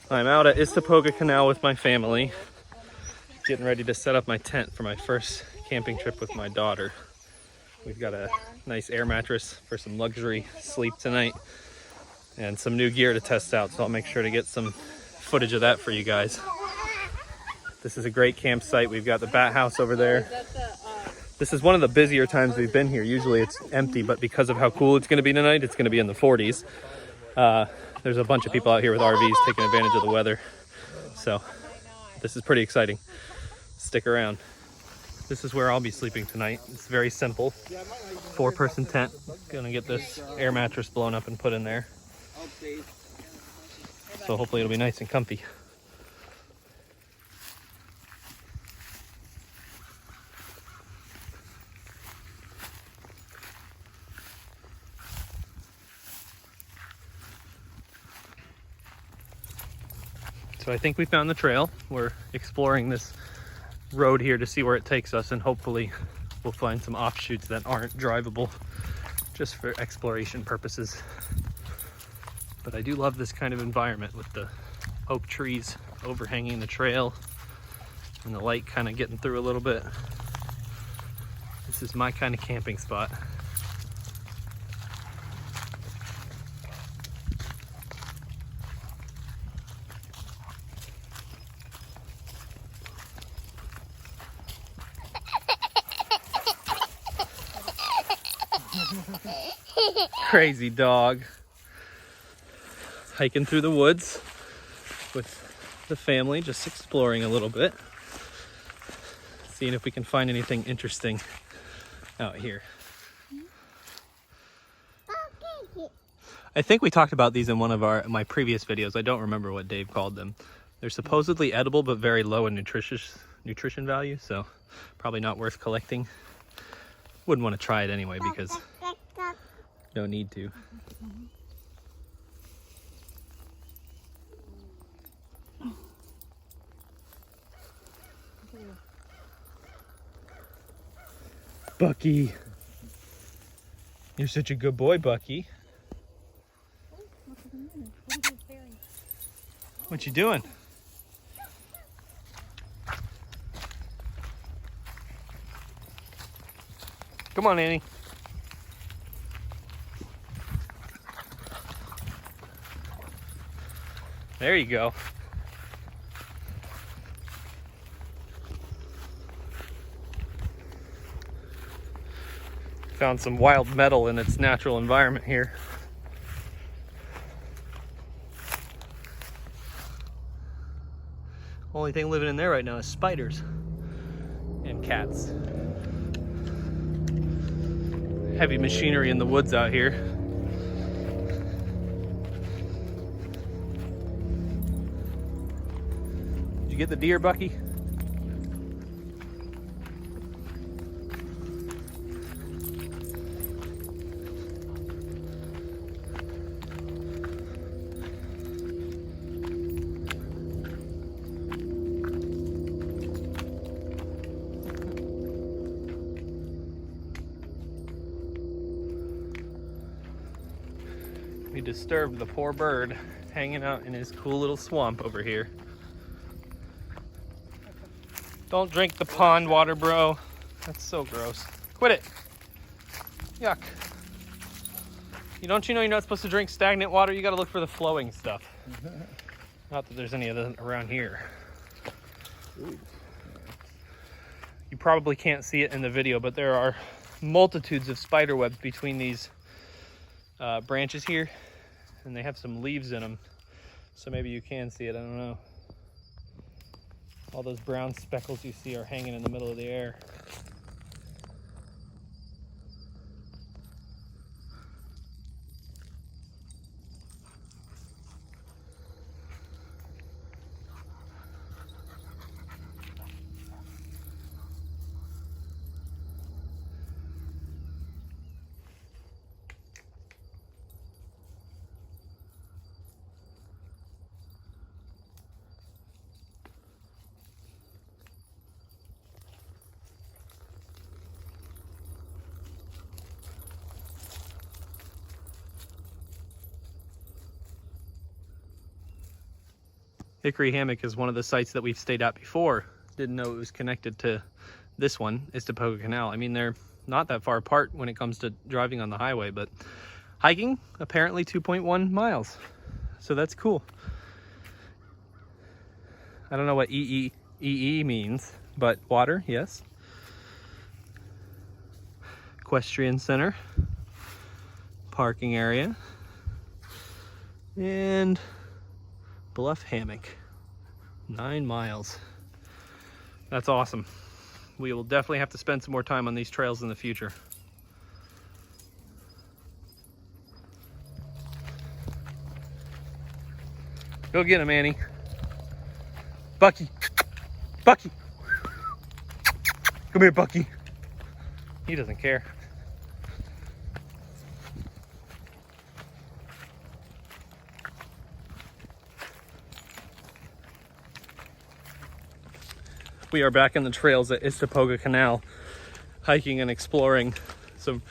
I'm out at Istokpoga Canal with my family, getting ready to set up my tent for my first camping trip with my daughter. We've got a nice air mattress for some luxury sleep tonight and some new gear to test out, so I'll make sure to get some footage of that for you guys. This is a great campsite. We've got the bat house over there. This is one of the busier times we've been here. Usually it's empty, but because of how cool it's going to be tonight, it's going to be in the 40s. There's a bunch of people out here with RVs taking advantage of the weather. So this is pretty exciting. Stick around. This is where I'll be sleeping tonight. It's very simple. 4-person tent. Gonna get this air mattress blown up and put in there. So hopefully it'll be nice and comfy. So I think we found the trail. We're exploring this road here to see where it takes us, and hopefully we'll find some offshoots that aren't drivable just for exploration purposes. But I do love this kind of environment with the oak trees overhanging the trail and the light kind of getting through a little bit. This is my kind of camping spot. Crazy dog. Hiking through the woods with the family, just exploring a little bit, seeing if we can find anything interesting out here. I think we talked about these in one of my previous videos. I don't remember what Dave called them. They're supposedly edible but very low in nutrition value, so probably not worth collecting. Wouldn't want to try it anyway because no need to. Bucky, you're such a good boy, Bucky. What you doing? Come on, Annie. There you go. Found some wild metal in its natural environment here. Only thing living in there right now is spiders and cats. Heavy machinery in the woods out here. Did you get the deer, Bucky? We disturbed the poor bird hanging out in his cool little swamp over here. Don't drink the pond water, bro. That's so gross. Quit it. Yuck. You know you're not supposed to drink stagnant water? You gotta look for the flowing stuff. Not that there's any of that around here. You probably can't see it in the video, but there are multitudes of spider webs between these branches here, and they have some leaves in them, so maybe you can see it. I don't know. All those brown speckles you see are hanging in the middle of the air. Hickory Hammock is one of the sites that we've stayed at before. Didn't know it was connected to this one, Istokpoga Canal. I mean, they're not that far apart when it comes to driving on the highway, but hiking, apparently 2.1 miles. So that's cool. I don't know what EE means, but water, yes. Equestrian center, parking area, and Bluff Hammock, 9 miles. That's awesome. We will definitely have to spend some more time on these trails in the future. Go get him, Annie. Bucky. Bucky. Come here, Bucky. He doesn't care. We are back in the trails at Istokpoga Canal, hiking and exploring some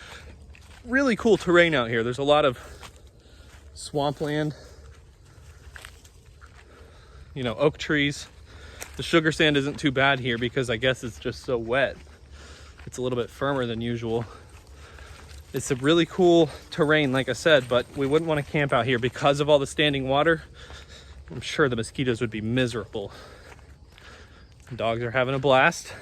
really cool terrain out here. There's a lot of swampland, you know, oak trees. The sugar sand isn't too bad here because I guess it's just so wet. It's a little bit firmer than usual. It's a really cool terrain, like I said, but we wouldn't want to camp out here because of all the standing water. I'm sure the mosquitoes would be miserable. Dogs are having a blast.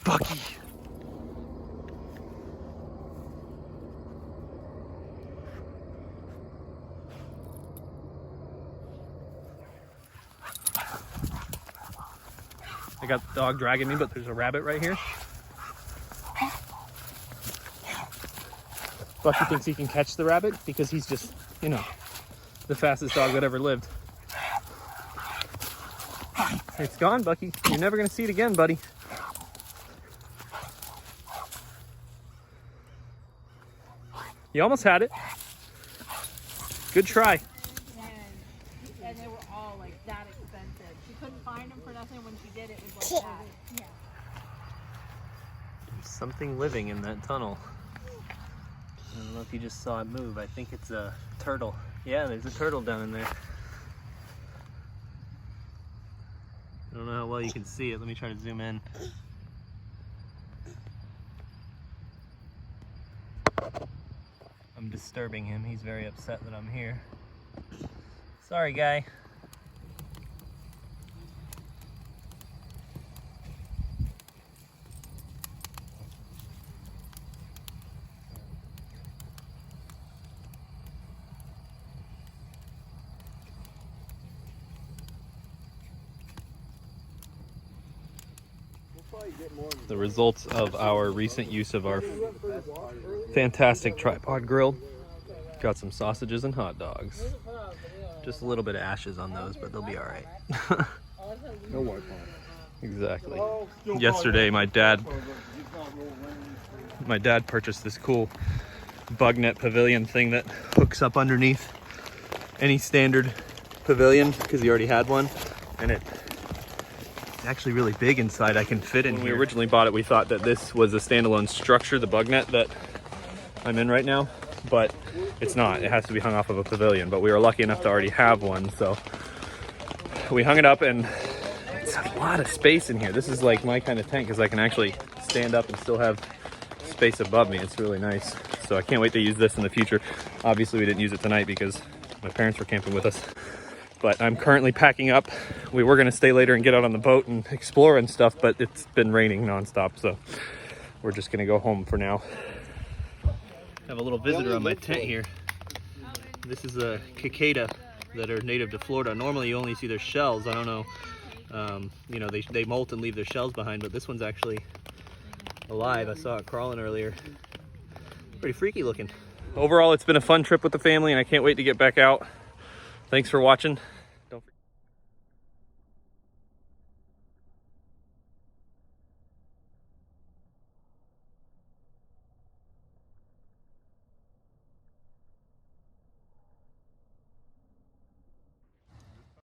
Bucky. I got the dog dragging me, but there's a rabbit right here. Bucky thinks he can catch the rabbit because he's just, you know, the fastest dog that ever lived. It's gone, Bucky. You're never gonna see it again, buddy. You almost had it. Good try. And they were all like that expensive. She couldn't find them for nothing. When she did, it was like that. Yeah. There's something living in that tunnel. I don't know if you just saw it move. I think it's a turtle. Yeah, there's a turtle down in there. I don't know how well you can see it. Let me try to zoom in. I'm disturbing him. He's very upset that I'm here. Sorry, guy. The results of our recent use of our fantastic tripod grill. Got some sausages and hot dogs. Just a little bit of ashes on those, but they'll be all right. No white pine. Exactly. Yesterday, my dad purchased this cool bug net pavilion thing that hooks up underneath any standard pavilion because he already had one, and it's actually really big inside. I can fit in here. When we originally bought it, we thought that this was a standalone structure, the bug net that I'm in right now, but it's not. It has to be hung off of a pavilion, but we were lucky enough to already have one, so we hung it up, and it's a lot of space in here. This is like my kind of tent because I can actually stand up and still have space above me. It's really nice. So I can't wait to use this in the future. Obviously, we didn't use it tonight because my parents were camping with us. But I'm currently packing up. We were gonna stay later and get out on the boat and explore and stuff, but it's been raining nonstop, so we're just gonna go home for now. I have a little visitor on my tent here. This is a cicada that are native to Florida. Normally you only see their shells. I don't know, you know, they molt and leave their shells behind, but this one's actually alive. I saw it crawling earlier. Pretty freaky looking. Overall, it's been a fun trip with the family, and I can't wait to get back out. Thanks for watching.